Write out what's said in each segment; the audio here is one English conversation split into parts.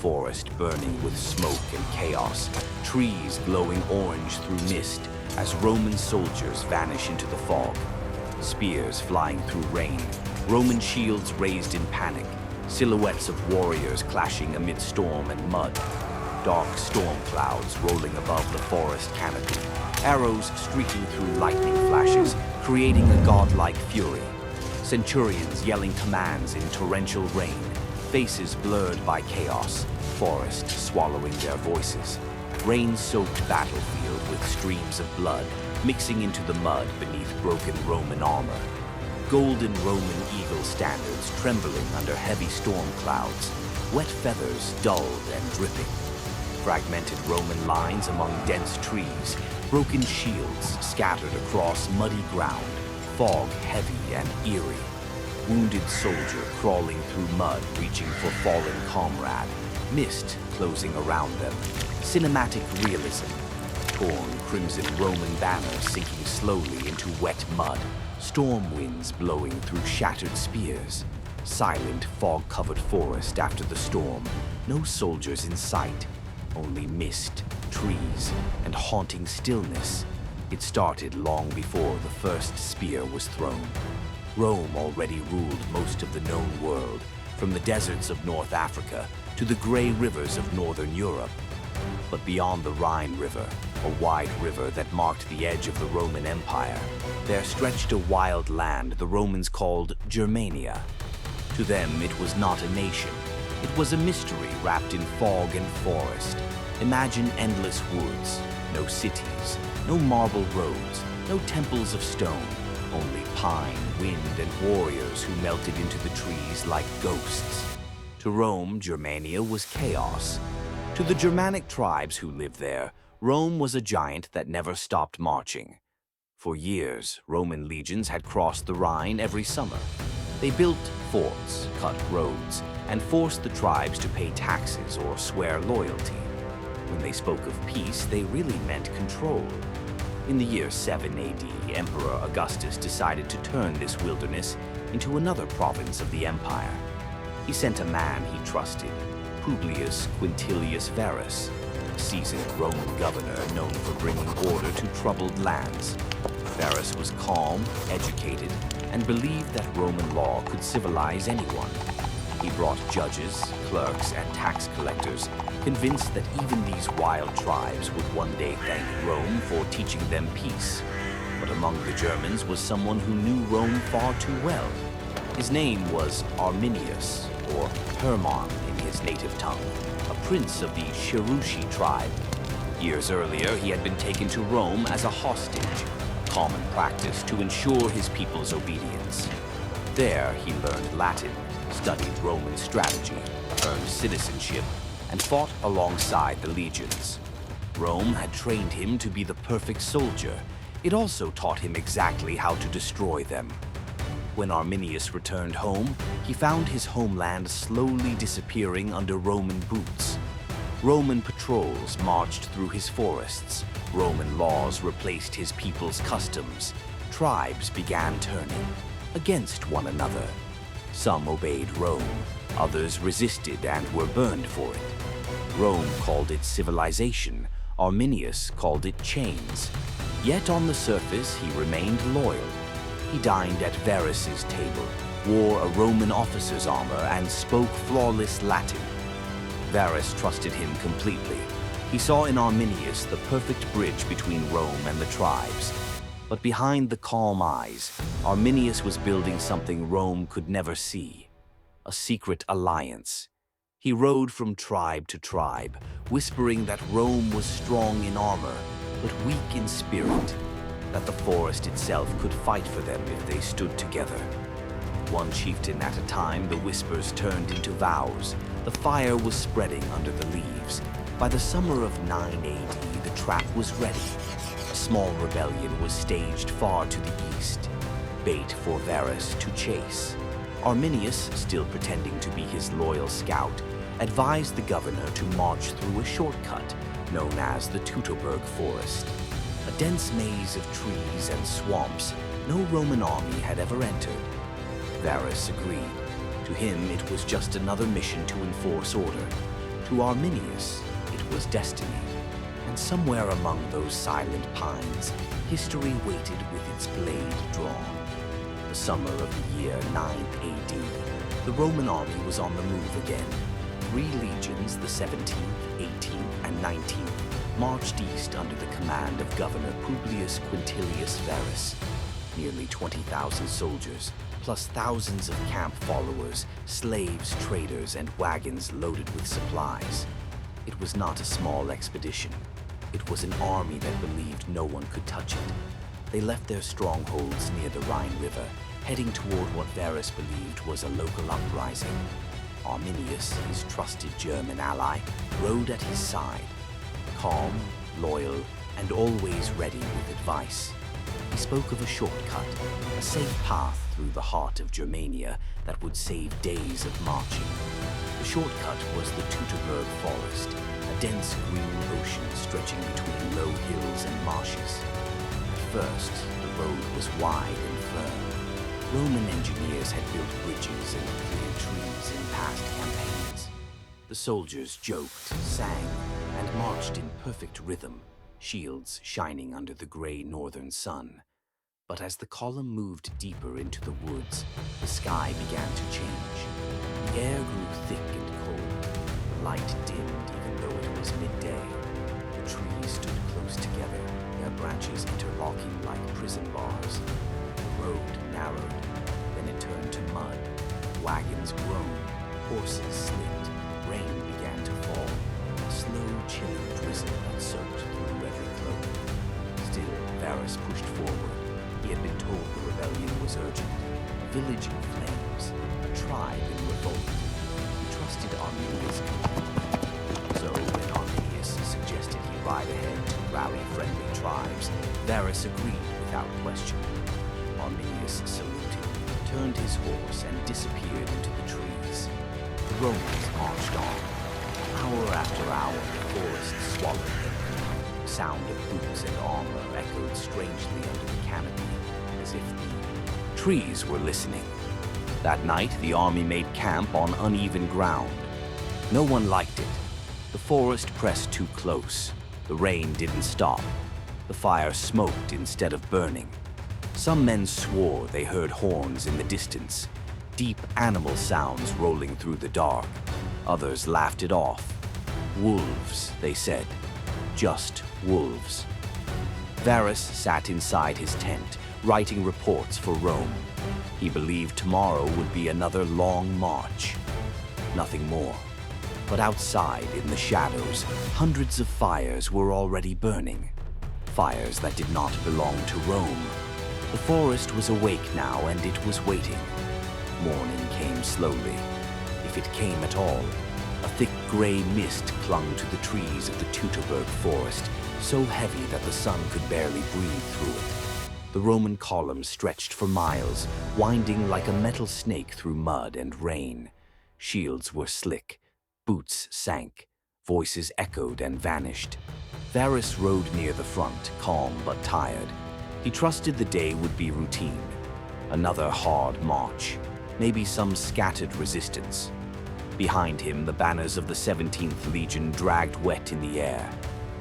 forest burning with smoke and chaos, trees glowing orange through mist as Roman soldiers vanish into the fog. Spears flying through rain, Roman shields raised in panic, silhouettes of warriors clashing amid storm and mud. Dark storm clouds rolling above the forest canopy, arrows streaking through lightning flashes, creating a godlike fury. Centurions yelling commands in torrential rain, faces blurred by chaos, forest swallowing their voices. Rain-soaked battlefield with streams of blood mixing into the mud beneath broken Roman armor. Golden Roman eagle standards trembling under heavy storm clouds, wet feathers dulled and dripping. Fragmented Roman lines among dense trees, broken shields scattered across muddy ground, fog heavy and eerie. Wounded soldier crawling through mud reaching for fallen comrade, mist closing around them. Cinematic realism. Torn crimson Roman banners sinking slowly into wet mud, storm winds blowing through shattered spears. Silent fog-covered forest after the storm, no soldiers in sight. Only mist, trees, and haunting stillness. It started long before the first spear was thrown. Rome already ruled most of the known world, from the deserts of North Africa to the gray rivers of Northern Europe. But beyond the Rhine River, a wide river that marked the edge of the Roman Empire, there stretched a wild land the Romans called Germania. To them, it was not a nation. It was a mystery wrapped in fog and forest. Imagine endless woods, no cities, no marble roads, no temples of stone, only pine, wind, and warriors who melted into the trees like ghosts. To Rome, Germania was chaos. To the Germanic tribes who lived there, Rome was a giant that never stopped marching. For years, Roman legions had crossed the Rhine every summer. They built forts, cut roads, and forced the tribes to pay taxes or swear loyalty. When they spoke of peace, they really meant control. In the year 7 AD, Emperor Augustus decided to turn this wilderness into another province of the empire. He sent a man he trusted, Publius Quintilius Varus, a seasoned Roman governor known for bringing order to troubled lands. Varus was calm, educated, and believed that Roman law could civilize anyone. He brought judges, clerks, and tax collectors, convinced that even these wild tribes would one day thank Rome for teaching them peace. But among the Germans was someone who knew Rome far too well. His name was Arminius, or Hermann in his native tongue, a prince of the Cherusci tribe. Years earlier, he had been taken to Rome as a hostage, a common practice to ensure his people's obedience. There, he learned Latin, studied Roman strategy, earned citizenship, and fought alongside the legions. Rome had trained him to be the perfect soldier. It also taught him exactly how to destroy them. When Arminius returned home, he found his homeland slowly disappearing under Roman boots. Roman patrols marched through his forests. Roman laws replaced his people's customs. Tribes began turning against one another. Some obeyed Rome, others resisted and were burned for it. Rome called it civilization, Arminius called it chains. Yet on the surface he remained loyal. He dined at Varus's table, wore a Roman officer's armor, and spoke flawless Latin. Varus trusted him completely. He saw in Arminius the perfect bridge between Rome and the tribes. But behind the calm eyes, Arminius was building something Rome could never see, a secret alliance. He rode from tribe to tribe, whispering that Rome was strong in armor, but weak in spirit, that the forest itself could fight for them if they stood together. One chieftain at a time, the whispers turned into vows. The fire was spreading under the leaves. By the summer of 9 AD, the trap was ready. A small rebellion was staged far to the east, bait for Varus to chase. Arminius, still pretending to be his loyal scout, advised the governor to march through a shortcut known as the Teutoburg Forest, a dense maze of trees and swamps no Roman army had ever entered. Varus agreed. To him, it was just another mission to enforce order. To Arminius, it was destiny. And somewhere among those silent pines, history waited with its blade drawn. The summer of the year 9th AD, the Roman army was on the move again. 3 legions, the 17th, 18th, and 19th, marched east under the command of Governor Publius Quintilius Varus. Nearly 20,000 soldiers, plus thousands of camp followers, slaves, traders, and wagons loaded with supplies. It was not a small expedition. It was an army that believed no one could touch it. They left their strongholds near the Rhine River, heading toward what Varus believed was a local uprising. Arminius, his trusted German ally, rode at his side, calm, loyal, and always ready with advice. He spoke of a shortcut, a safe path through the heart of Germania that would save days of marching. The shortcut was the Teutoburg Forest, a dense green ocean stretching between low hills and marshes. At first, the road was wide and firm. Roman engineers had built bridges and cleared trees in past campaigns. The soldiers joked, sang, and marched in perfect rhythm, shields shining under the gray northern sun. But as the column moved deeper into the woods, the sky began to change. The air grew thick and cold. The light dimmed even though it was midday. The trees stood close together, their branches interlocking like prison bars. The road narrowed, then it turned to mud. Wagons groaned, horses slipped, rain began to fall. A slow, chilling drizzle that soaked through every cloak. Still, Varus pushed forward. He had been told the rebellion was urgent. A village in flames, a tribe in revolt. He trusted Arminius completely. So when Arminius suggested he ride ahead to rally friendly tribes, Varus agreed without question. Arminius saluted, turned his horse, and disappeared into the trees. The Romans marched on. Hour after hour, the forest swallowed them. The sound of boots and armor echoed strangely under the canopy, as if the trees were listening. That night, the army made camp on uneven ground. No one liked it. The forest pressed too close. The rain didn't stop. The fire smoked instead of burning. Some men swore they heard horns in the distance, deep animal sounds rolling through the dark. Others laughed it off. Wolves, they said. Just wolves. Varus sat inside his tent, writing reports for Rome. He believed tomorrow would be another long march. Nothing more. But outside, in the shadows, hundreds of fires were already burning. Fires that did not belong to Rome. The forest was awake now, and it was waiting. Morning came slowly, if it came at all. A thick gray mist clung to the trees of the Teutoburg Forest, so heavy that the sun could barely breathe through it. The Roman column stretched for miles, winding like a metal snake through mud and rain. Shields were slick, boots sank, voices echoed and vanished. Varus rode near the front, calm but tired. He trusted the day would be routine. Another hard march, maybe some scattered resistance. Behind him, the banners of the 17th Legion dragged wet in the air.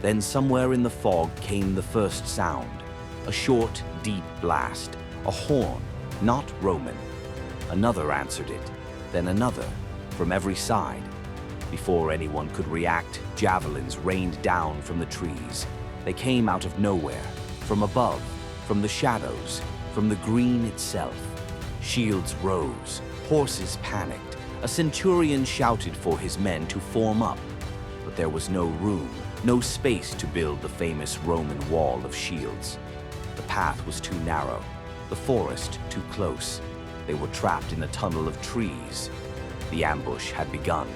Then somewhere in the fog came the first sound. A short, deep blast. A horn, not Roman. Another answered it, then another, from every side. Before anyone could react, javelins rained down from the trees. They came out of nowhere, from above, from the shadows, from the green itself. Shields rose, horses panicked. A centurion shouted for his men to form up, but there was no room, no space to build the famous Roman wall of shields. The path was too narrow, the forest too close. They were trapped in a tunnel of trees. The ambush had begun.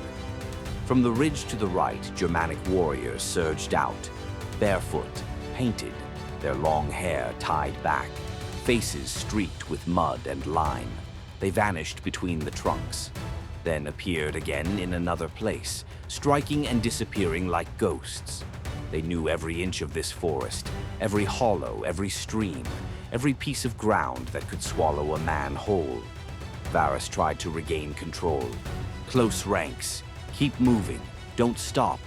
From the ridge to the right, Germanic warriors surged out, barefoot, painted, their long hair tied back, faces streaked with mud and lime. They vanished between the trunks, then appeared again in another place, striking and disappearing like ghosts. They knew every inch of this forest, every hollow, every stream, every piece of ground that could swallow a man whole. Varus tried to regain control. Close ranks, keep moving, "Don't stop."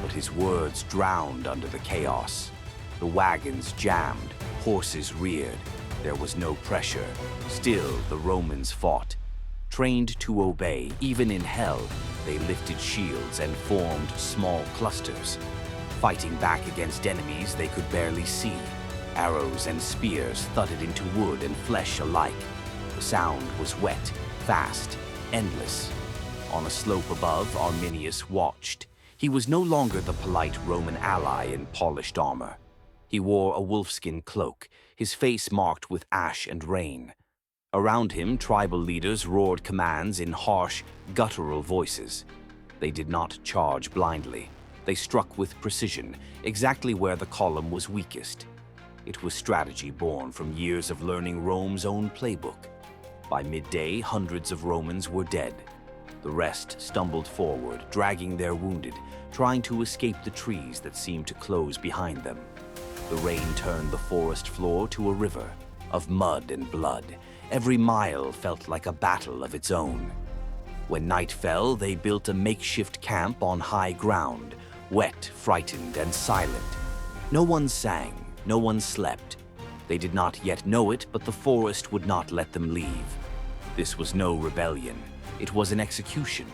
But his words drowned under the chaos. The wagons jammed, horses reared. There was no pressure. Still, the Romans fought. Trained to obey, even in hell, they lifted shields and formed small clusters. Fighting back against enemies they could barely see. Arrows and spears thudded into wood and flesh alike. The sound was wet, fast, endless. On a slope above, Arminius watched. He was no longer the polite Roman ally in polished armor. He wore a wolfskin cloak, his face marked with ash and rain. Around him, tribal leaders roared commands in harsh, guttural voices. They did not charge blindly. They struck with precision, exactly where the column was weakest. It was strategy born from years of learning Rome's own playbook. By midday, hundreds of Romans were dead. The rest stumbled forward, dragging their wounded, trying to escape the trees that seemed to close behind them. The rain turned the forest floor to a river of mud and blood. Every mile felt like a battle of its own. When night fell, they built a makeshift camp on high ground, wet, frightened, and silent. No one sang, no one slept. They did not yet know it, but the forest would not let them leave. This was no rebellion. It was an execution,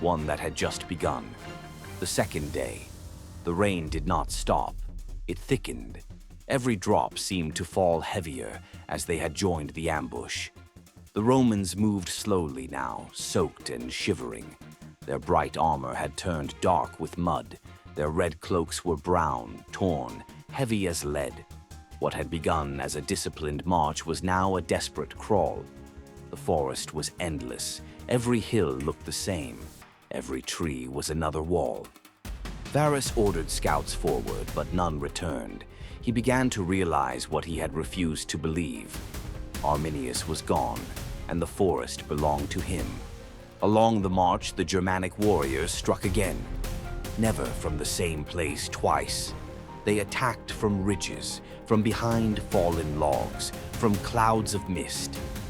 one that had just begun. The second day, the rain did not stop. It thickened. Every drop seemed to fall heavier as they had joined the ambush. The Romans moved slowly now, soaked and shivering. Their bright armor had turned dark with mud. Their red cloaks were brown, torn, heavy as lead. What had begun as a disciplined march was now a desperate crawl. The forest was endless. Every hill looked the same. Every tree was another wall. Varus ordered scouts forward, but none returned. He began to realize what he had refused to believe. Arminius was gone, and the forest belonged to him. Along the march, the Germanic warriors struck again. Never from the same place twice. They attacked from ridges, from behind fallen logs, from clouds of mist.